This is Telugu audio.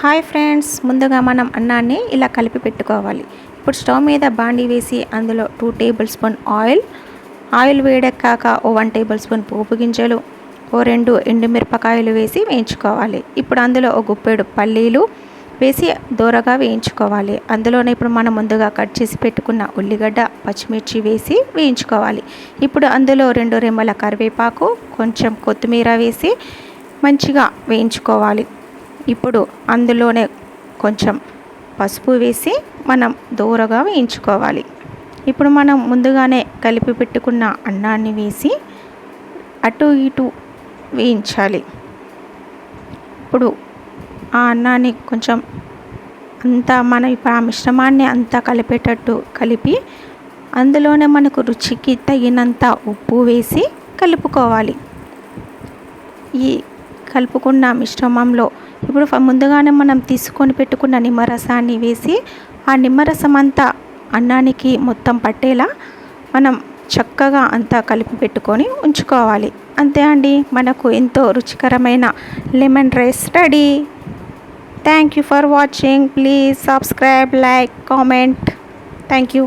హాయ్ ఫ్రెండ్స్, ముందుగా మనం అన్నాన్ని ఇలా కలిపి పెట్టుకోవాలి. ఇప్పుడు స్టవ్ మీద బాండీ వేసి అందులో 2 టేబుల్ స్పూన్ ఆయిల్ వేడెక్కాక 1 టేబుల్ స్పూన్ పోపు గింజలు, 2 ఎండుమిరపకాయలు వేసి వేయించుకోవాలి. ఇప్పుడు అందులో ఒక గుప్పెడు పల్లీలు వేసి దూరగా వేయించుకోవాలి. అందులోనే ఇప్పుడు మనం ముందుగా కట్ చేసి పెట్టుకున్న ఉల్లిగడ్డ, పచ్చిమిర్చి వేసి వేయించుకోవాలి. ఇప్పుడు అందులో 2 రెమ్మల కరివేపాకు, కొంచెం కొత్తిమీర వేసి మంచిగా వేయించుకోవాలి. ఇప్పుడు అందులోనే కొంచెం పసుపు వేసి మనం దూరగా వేయించుకోవాలి. ఇప్పుడు మనం ముందుగానే కలిపి పెట్టుకున్న అన్నాన్ని వేసి అటు ఇటు వేయించాలి. ఇప్పుడు ఆ అన్నాన్ని కొంచెం అంతా మనం ఇప్పుడు ఆ మిశ్రమాన్ని అంతా కలిపేటట్టు కలిపి అందులోనే మనకు రుచికి తగినంత ఉప్పు వేసి కలుపుకోవాలి. ఈ కలుపుకున్న మిశ్రమంలో ఇప్పుడు ముందుగానే మనం తీసుకొని పెట్టుకున్న నిమ్మరసాన్ని వేసి ఆ నిమ్మరసం అంతా అన్నానికి మొత్తం పట్టేలా మనం చక్కగా అంతా కలిపి పెట్టుకొని ఉంచుకోవాలి. అంతే అండి, మనకు ఎంతో రుచికరమైన lemon rice ready. Thank you for watching. Please subscribe, like, comment. Thank you.